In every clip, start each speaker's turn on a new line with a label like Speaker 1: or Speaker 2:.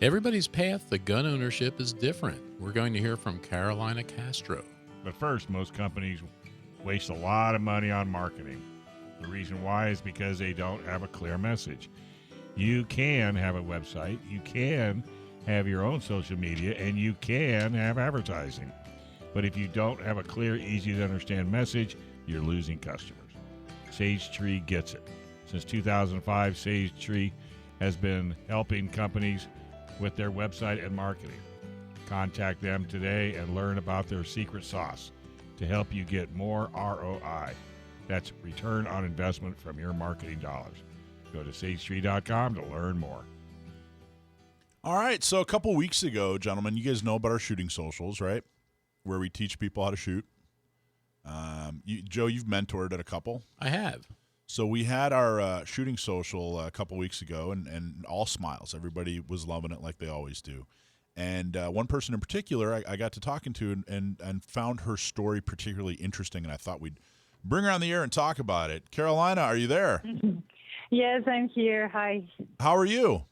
Speaker 1: Everybody's path to gun ownership is different. We're going to hear from Carolina Castro.
Speaker 2: But first, most companies waste a lot of money on marketing. The reason why is because they don't have a clear message. You can have a website, you can have your own social media, and you can have advertising. But if you don't have a clear, easy to understand message, you're losing customers. Sage Tree gets it. Since 2005, Sage Tree has been helping companies with their website and marketing. Contact them today and learn about their secret sauce to help you get more ROI. That's return on investment from your marketing dollars. Go to sagetree.com to learn more.
Speaker 3: All right, so a couple weeks ago, gentlemen, you guys know about our shooting socials, right? Where we teach people how to shoot. Joe, you've mentored at a couple.
Speaker 1: I have.
Speaker 3: So we had our shooting social a couple weeks ago, and all smiles. Everybody was loving it like they always do. And one person in particular I got to talking to and found her story particularly interesting, and I thought we'd bring her on the air and talk about it. Carolina, are you there?
Speaker 4: Yes, I'm here. Hi.
Speaker 3: How are you?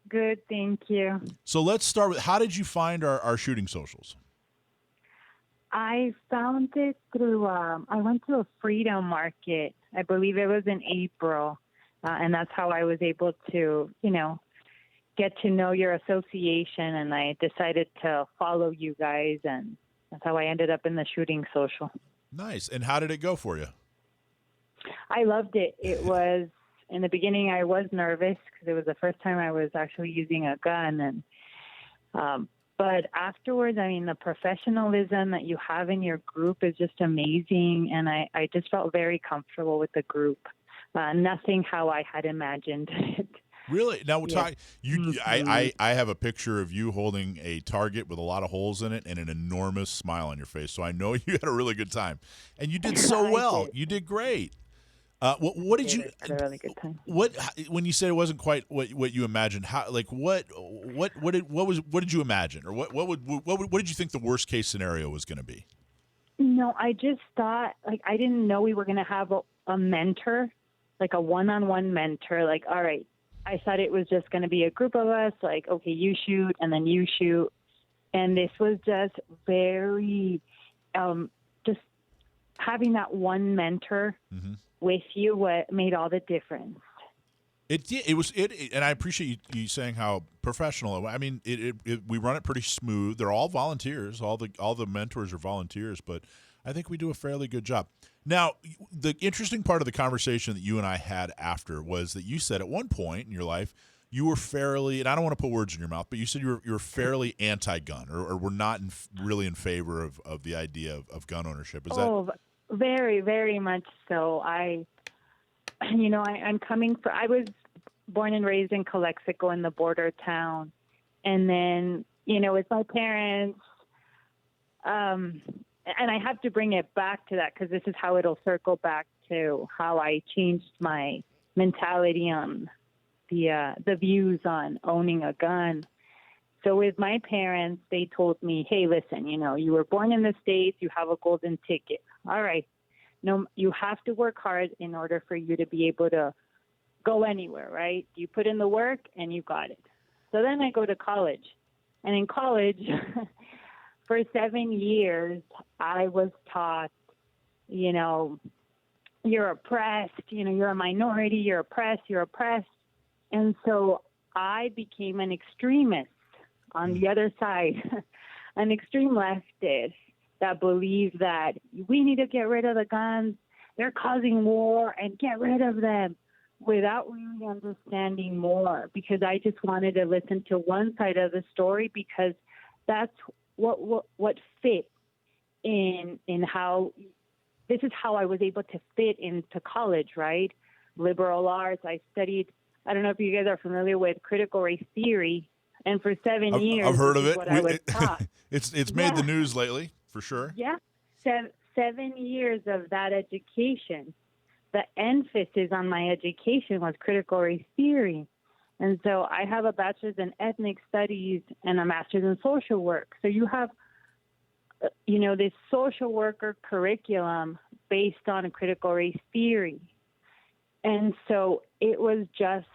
Speaker 4: Good, thank you.
Speaker 3: So let's start with, how did you find our shooting socials?
Speaker 4: I found it through, I went to a freedom market. I believe it was in April, and that's how I was able to, get to know your association, and I decided to follow you guys, and that's how I ended up in the shooting social.
Speaker 3: Nice. And how did it go for you?
Speaker 4: I loved it. It was, in the beginning, I was nervous because it was the first time I was actually using a gun, and but afterwards, I mean, the professionalism that you have in your group is just amazing, and I just felt very comfortable with the group. Nothing how I had imagined it.
Speaker 3: Really? Now we're
Speaker 4: Yes.
Speaker 3: talking. I have a picture of you holding a target with a lot of holes in it and an enormous smile on your face. So I know you had a really good time, and you did so well.
Speaker 4: did.
Speaker 3: You did great. What did you?
Speaker 4: Had a really good time.
Speaker 3: What when you said it wasn't quite what you imagined? How what did you imagine, or what did you think the worst case scenario was going to be?
Speaker 4: No, I just thought, I didn't know we were going to have a mentor, like a one-on-one mentor. Like, all right, I thought it was just going to be a group of us, like, okay, you shoot and then you shoot. And this was just very, just having that one mentor with you, what made all the difference.
Speaker 3: It was, and I appreciate you saying how professional. I mean, we run it pretty smooth. They're all volunteers. All the mentors are volunteers, but I think we do a fairly good job. Now, the interesting part of the conversation that you and I had after was that you said at one point in your life you were fairly, and I don't want to put words in your mouth, but you said you were fairly anti-gun, or were not really in favor of the idea of gun ownership. Is that?
Speaker 4: Very, very much so. I'm coming from, I was born and raised in Calexico in the border town. And then, with my parents, and I have to bring it back to that because this is how it'll circle back to how I changed my mentality on the views on owning a gun. So with my parents, they told me, hey, listen, you were born in the States, you have a golden ticket. All right. No, you have to work hard in order for you to be able to go anywhere, right? You put in the work and you got it. So then I go to college. And in college, for 7 years, I was taught, you're oppressed, you're a minority, you're oppressed. And so I became an extremist on the other side, an extreme leftist that believed that we need to get rid of the guns, they're causing war, and get rid of them, without really understanding more, because I just wanted to listen to one side of the story because that's what fit in how, this is how I was able to fit into college, right? Liberal arts. I studied, I don't know if you guys are familiar with critical race theory, and for 7 years,
Speaker 3: I've heard of it.
Speaker 4: I was taught.
Speaker 3: It's made the news lately, for sure.
Speaker 4: Yeah, 7 years of that education. The emphasis on my education was critical race theory. And so I have a bachelor's in ethnic studies and a master's in social work. So you have, this social worker curriculum based on critical race theory. And so it was just,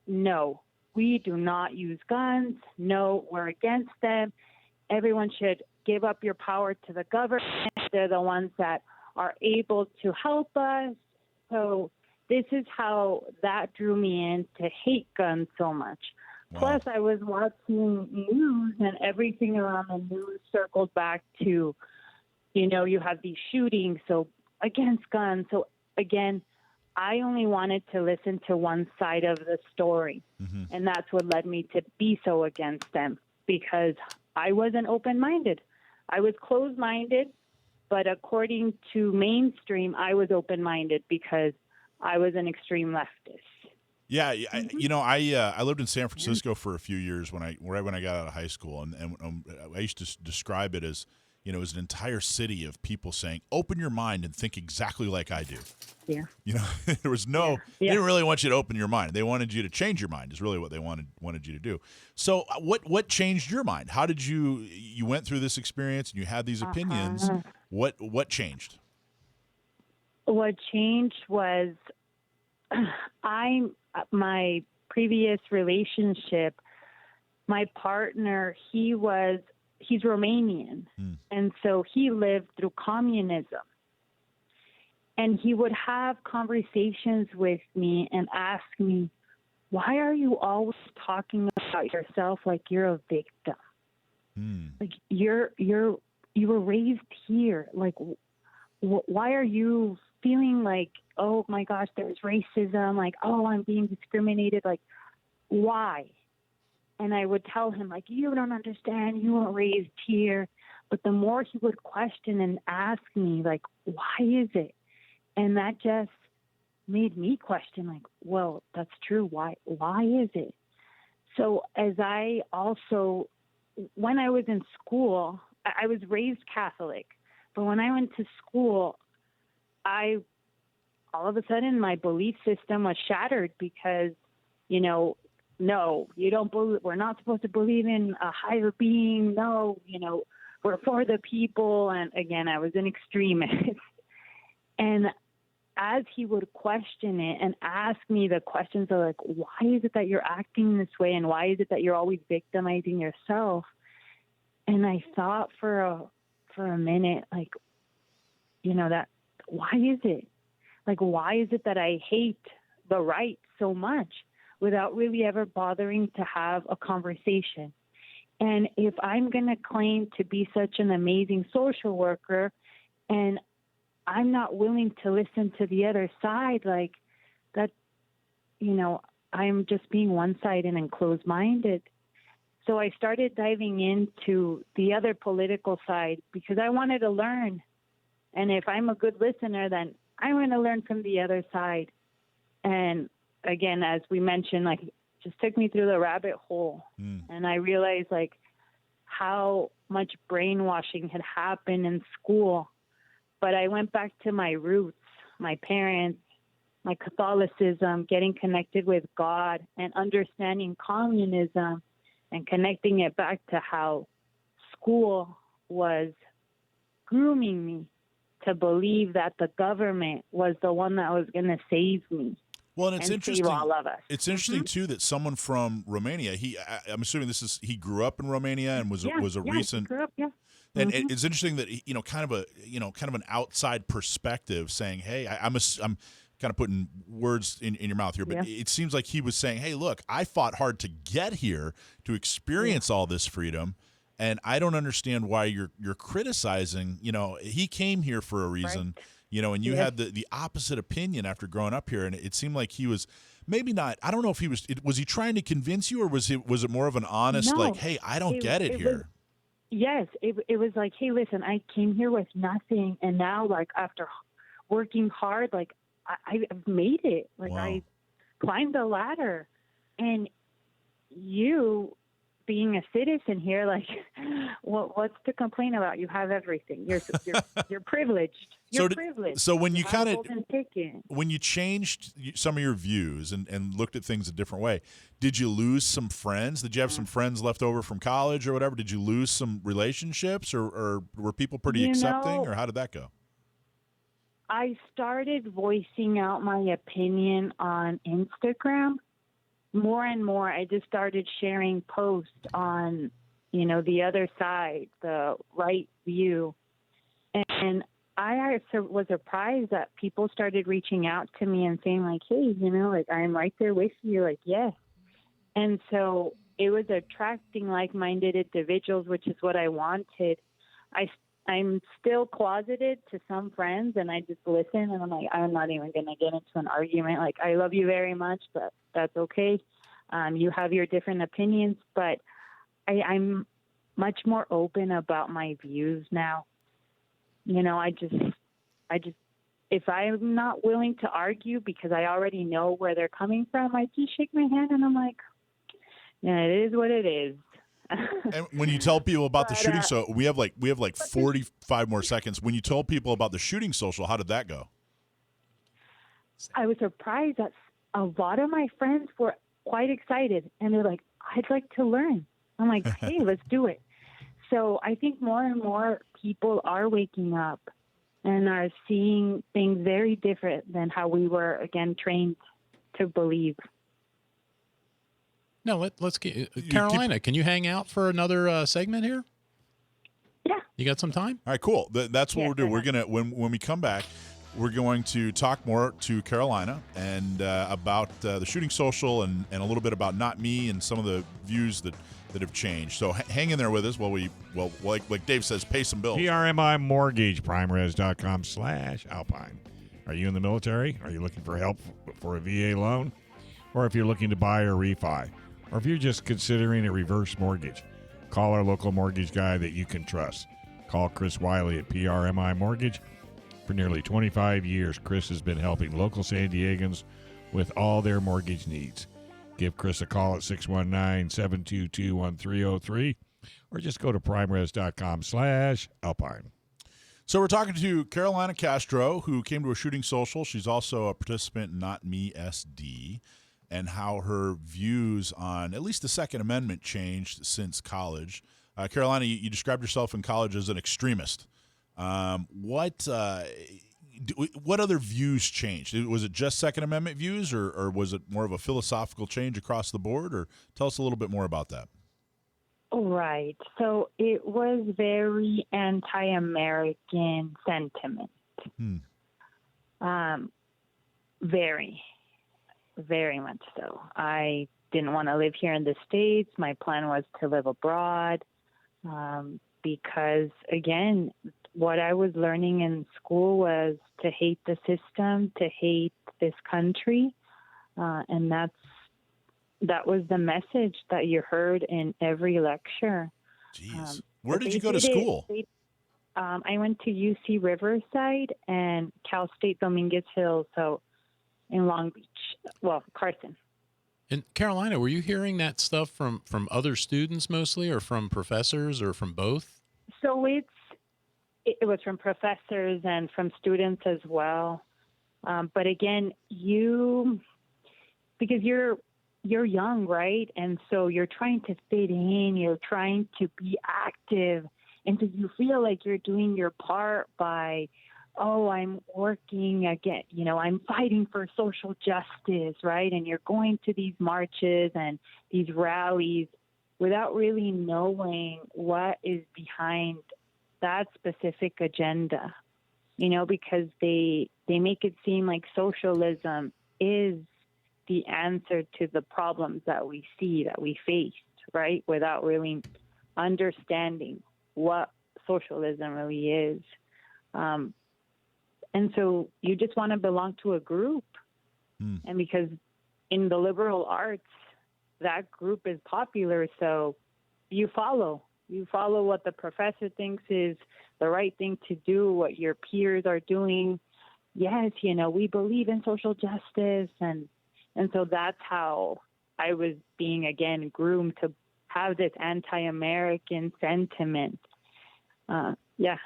Speaker 4: no, we do not use guns. No, we're against them. Everyone should give up your power to the government. They're the ones that are able to help us. So this is how that drew me in to hate guns so much.
Speaker 3: Wow.
Speaker 4: Plus, I was watching news, and everything around the news circled back to, you have these shootings, so against guns. So again, I only wanted to listen to one side of the story.
Speaker 3: Mm-hmm.
Speaker 4: And that's what led me to be so against them, because I wasn't open-minded. I was closed-minded, but according to mainstream, I was open-minded because I was an extreme leftist.
Speaker 3: Yeah, I lived in San Francisco for a few years right when I got out of high school, and I used to describe it as, it was an entire city of people saying, "Open your mind and think exactly like I do."
Speaker 4: Yeah.
Speaker 3: There was no, they didn't really want you to open your mind. They wanted you to change your mind. Is really what they wanted you to do. So, what changed your mind? How did you went through this experience and you had these opinions? What changed?
Speaker 4: What changed was my previous relationship, my partner, he's Romanian. And so he lived through communism. And he would have conversations with me and ask me, why are you always talking about yourself like you're a victim? Like you were raised here. Like, why are you feeling like, oh my gosh, there's racism, like, oh, I'm being discriminated, like, why? And I would tell him, like, you don't understand, you weren't raised here. But the more he would question and ask me, like, why is it? And that just made me question, like, well, that's true. Why is it? So as I also, when I was in school, I was raised Catholic, but when I went to school, all of a sudden my belief system was shattered because, no, you don't believe, we're not supposed to believe in a higher being. No, we're for the people. And again, I was an extremist. And as he would question it and ask me the questions of like, why is it that you're acting this way? And why is it that you're always victimizing yourself? And I thought for a minute, like, that, why is it? Like, why is it that I hate the right so much without really ever bothering to have a conversation? And if I'm going to claim to be such an amazing social worker and I'm not willing to listen to the other side, like that, I'm just being one-sided and closed-minded. So I started diving into the other political side because I wanted to learn. And if I'm a good listener, then I'm going to learn from the other side. And again, as we mentioned, like, just took me through the rabbit hole. And I realized, like, how much brainwashing had happened in school. But I went back to my roots, my parents, my Catholicism, getting connected with God and understanding communism and connecting it back to how school was grooming me to believe that the government was the one that was going to save me.
Speaker 3: Well, and it's interesting.
Speaker 4: Save all of us.
Speaker 3: It's interesting too that someone from Romania. I'm assuming he grew up in Romania and was a recent.
Speaker 4: He grew up, yeah.
Speaker 3: And it's interesting that kind of an outside perspective, saying, "Hey, I'm kind of putting words in your mouth here, but it seems like he was saying, hey, look, I fought hard to get here to experience all this freedom, and I don't understand why you're criticizing. He came here for a reason." Right. And you had the opposite opinion after growing up here, and it seemed like he was maybe not. I don't know if he was he trying to convince you, or was it more of an honest, like, hey, I don't get it here?
Speaker 4: Yes, it was like, hey, listen, I came here with nothing, and now, like, after working hard, like, I've made it. Like, wow. I climbed the ladder, and you being a citizen here, like, what's to complain about? You have everything. You're privileged. You're privileged.
Speaker 3: So when when you changed some of your views and looked at things a different way, did you lose some friends? Did you have some friends left over from college or whatever? Did you lose some relationships, or were people pretty accepting, or how did that go? I
Speaker 4: started voicing out my opinion on Instagram, more and more, I just started sharing posts on, the other side, the right view. And I was surprised that people started reaching out to me and saying like, hey, I'm right there with you. Like, yes. And so it was attracting like-minded individuals, which is what I wanted. I'm still closeted to some friends, and I just listen, and I'm like, I'm not even going to get into an argument. Like, I love you very much, but that's okay. You have your different opinions, but I'm much more open about my views now. I just, if I'm not willing to argue because I already know where they're coming from, I just shake my hand and I'm like, yeah, it is what it is.
Speaker 3: And when you tell people about the shooting, so we have like 45 more seconds. When you told people about the shooting social, how did that go?
Speaker 4: I was surprised that a lot of my friends were quite excited, and they're like, I'd like to learn. I'm like, hey, let's do it. So I think more and more people are waking up and are seeing things very different than how we were, again, trained to believe.
Speaker 1: No, let's get Carolina. Can you hang out for another segment here?
Speaker 4: Yeah.
Speaker 1: You got some time?
Speaker 3: All right, cool. That's what we're doing. We're gonna when we come back, we're going to talk more to Carolina and about the shooting social and a little bit about Not Me and some of the views that have changed. So hang in there with us while like Dave says, pay some bills.
Speaker 2: PRMI Mortgage, primeres.com/Alpine. Are you in the military? Are you looking for help for a VA loan? Or if you're looking to buy or refi? Or if you're just considering a reverse mortgage? Call our local mortgage guy that you can trust. Call Chris Wiley at PRMI Mortgage. For nearly 25 years, Chris has been helping local San Diegans with all their mortgage needs. Give Chris a call at 619-722-1303 or just go to primeres.com/Alpine.
Speaker 3: So we're talking to Carolina Castro, who came to a shooting social. She's also a participant in Not Me SD, and how her views on at least the Second Amendment changed since college. Carolina, you described yourself in college as an extremist. What other views changed? Was it just Second Amendment views, or was it more of a philosophical change across the board? Or tell us a little bit more about that.
Speaker 4: Right. So it was very anti-American sentiment. Very, very much so. I didn't want to live here in the States. My plan was to live abroad because, again, what I was learning in school was to hate the system, to hate this country, and that was the message that you heard in every lecture.
Speaker 3: Jeez. Where did you go to school?
Speaker 4: I went to UC Riverside and Cal State Dominguez Hills, so in Long Beach. Well, Carson.
Speaker 1: And Carolina, were you hearing that stuff from other students mostly, or from professors, or from both?
Speaker 4: So it was from professors and from students as well. But again, because you're young, right? And so you're trying to fit in, you're trying to be active. And so you feel like you're doing your part by, I'm working again, I'm fighting for social justice, right? And you're going to these marches and these rallies without really knowing what is behind that specific agenda, because they make it seem like socialism is the answer to the problems that we see, that we faced, right? Without really understanding what socialism really is. And so you just want to belong to a group. And because in the liberal arts, that group is popular, so you follow what the professor thinks is the right thing to do, what your peers are doing. Yes, we believe in social justice. And so that's how I was being, again, groomed to have this anti-American sentiment.
Speaker 3: And
Speaker 4: that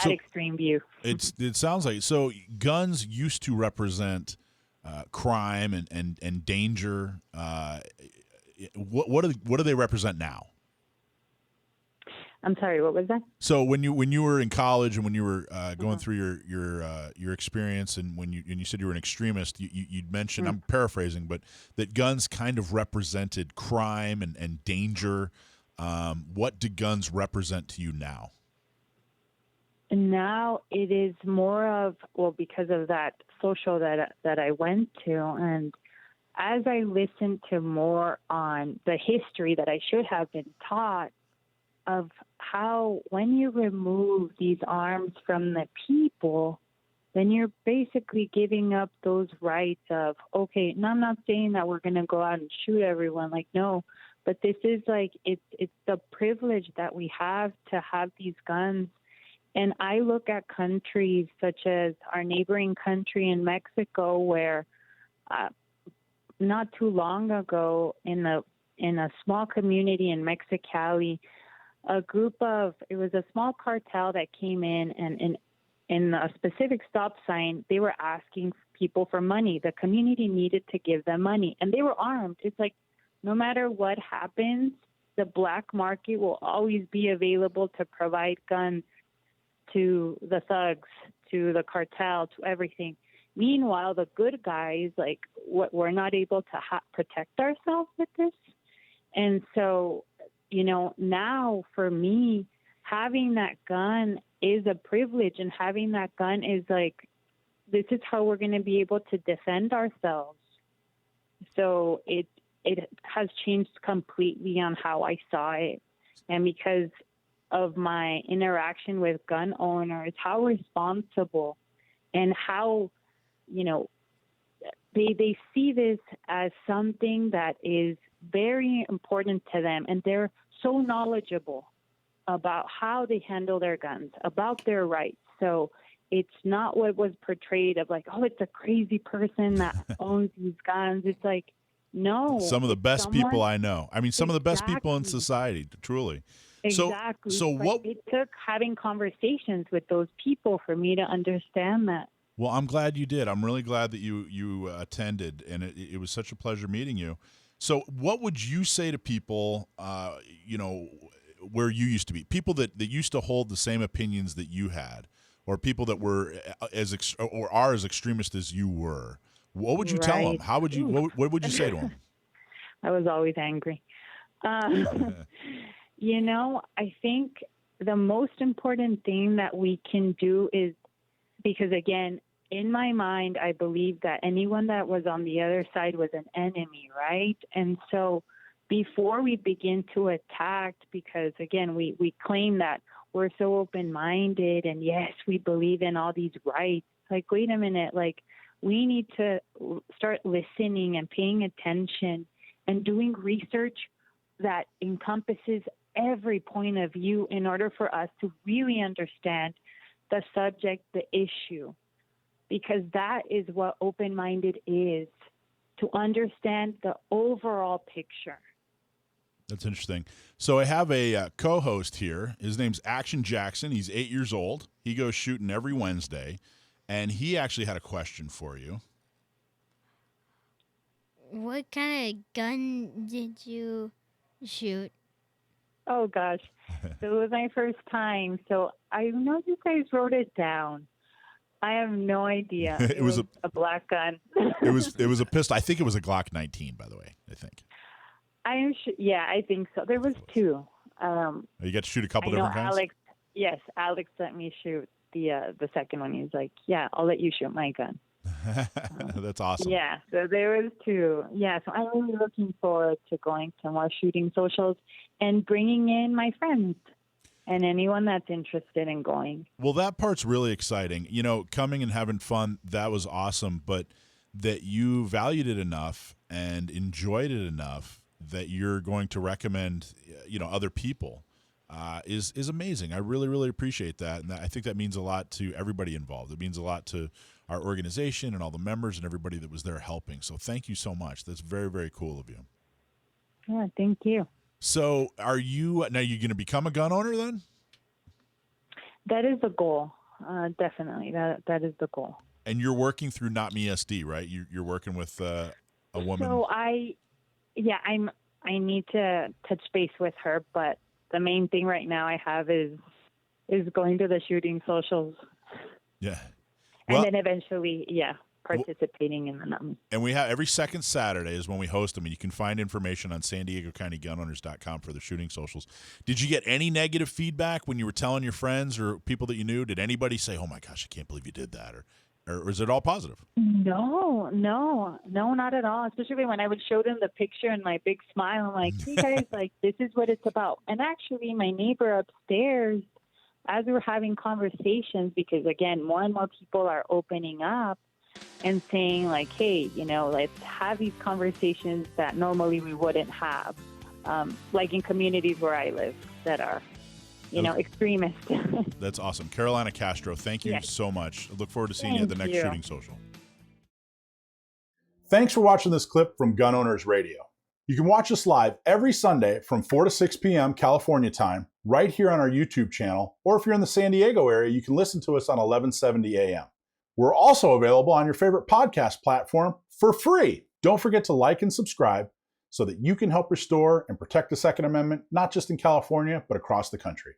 Speaker 4: extreme view.
Speaker 3: It sounds like so. Guns used to represent crime and danger. What do they represent now?
Speaker 4: I'm sorry, what was that?
Speaker 3: So when you were in college and when you were going through your experience, and when you said you were an extremist, you'd mentioned, I'm paraphrasing, but that guns kind of represented crime and danger. What do guns represent to you now?
Speaker 4: Now it is more of, well, because of that social that I went to, and as I listened to more on the history that I should have been taught of how when you remove these arms from the people, then you're basically giving up those rights of, okay, and I'm not saying that we're going to go out and shoot everyone, like, no, but this is like, it's the privilege that we have to have these guns. And I look at countries such as our neighboring country in Mexico, where not too long ago in a small community in Mexicali, it was a small cartel that came in, and in a specific stop sign, they were asking people for money. The community needed to give them money, and they were armed. It's like, no matter what happens, the black market will always be available to provide guns to the thugs, to the cartel, to everything. Meanwhile, the good guys, like, we're not able to protect ourselves with this. And so, now for me, having that gun is a privilege, and having that gun is like, this is how we're going to be able to defend ourselves. So it has changed completely on how I saw it. And because of my interaction with gun owners, how responsible and how, they see this as something that is very important to them, and they're so knowledgeable about how they handle their guns, about their rights. So it's not what was portrayed of like, oh, it's a crazy person that owns these guns. It's like, no.
Speaker 3: Some of the best people I know. I mean, some of the best people in society, truly.
Speaker 4: Exactly.
Speaker 3: So what?
Speaker 4: It took having conversations with those people for me to understand that.
Speaker 3: Well, I'm glad you did. I'm really glad that you attended, and it was such a pleasure meeting you. So what would you say to people, where you used to be, people that used to hold the same opinions that you had, or people that were are as extremist as you were? What would you tell them? How would you? What would you say to them?
Speaker 4: I was always angry. I think the most important thing that we can do is, because again, in my mind, I believe that anyone that was on the other side was an enemy, right? And so before we begin to attack, because again, we claim that we're so open-minded and yes, we believe in all these rights. Like, wait a minute, like, we need to start listening and paying attention and doing research that encompasses every point of view in order for us to really understand the subject, the issue, because that is what open-minded is, to understand the overall picture.
Speaker 3: That's interesting. So I have a co-host here. His name's Action Jackson. He's 8 years old. He goes shooting every Wednesday, and he actually had a question for you.
Speaker 5: What kind of gun did you shoot?
Speaker 4: Oh, gosh. So it was my first time. So I know you guys wrote it down. I have no idea. It was a black gun.
Speaker 3: It was a pistol. I think it was a Glock 19, by the way, I think.
Speaker 4: I'm sure. Yeah, I think so. There was two.
Speaker 3: You got to shoot a couple different kinds?
Speaker 4: Alex let me shoot the second one. He was like, yeah, I'll let you shoot my gun.
Speaker 3: That's awesome.
Speaker 4: Yeah, so there was two. Yeah, so I'm really looking forward to going to more shooting socials and bringing in my friends and anyone that's interested in going.
Speaker 3: Well, that part's really exciting. Coming and having fun, that was awesome. But that you valued it enough and enjoyed it enough that you're going to recommend, other people is amazing. I really, really appreciate that. And I think that means a lot to everybody involved. It means a lot to our organization and all the members and everybody that was there helping. So thank you so much. That's very, very cool of you.
Speaker 4: Yeah, thank you.
Speaker 3: So are you going to become a gun owner then?
Speaker 4: That is the goal. Definitely. That is the goal.
Speaker 3: And you're working through Not Me SD, right? You're working with a woman.
Speaker 4: So I need to touch base with her, but the main thing right now I have is going to the shooting socials.
Speaker 3: Yeah.
Speaker 4: And then eventually, participating in them.
Speaker 3: And we have every second Saturday is when we host them, and you can find information on San Diego County Gun Owners.com for the shooting socials. Did you get any negative feedback when you were telling your friends or people that you knew? Did anybody say, "Oh my gosh, I can't believe you did that," or is it all positive?
Speaker 4: No, not at all. Especially when I would show them the picture and my big smile. I'm like, "Hey guys, like this is what it's about." And actually, my neighbor upstairs, as we were having conversations, because again, more and more people are opening up and saying like, hey, let's have these conversations that normally we wouldn't have, like in communities where I live that are, extremists.
Speaker 3: That's awesome. Carolina Castro, thank you so much. I look forward to seeing you at the next shooting social.
Speaker 6: Thanks for watching this clip from Gun Owners Radio. You can watch us live every Sunday from 4 to 6 p.m. California time, right here on our YouTube channel, or if you're in the San Diego area, you can listen to us on 1170 a.m. We're also available on your favorite podcast platform for free. Don't forget to like and subscribe so that you can help restore and protect the Second Amendment, not just in California, but across the country.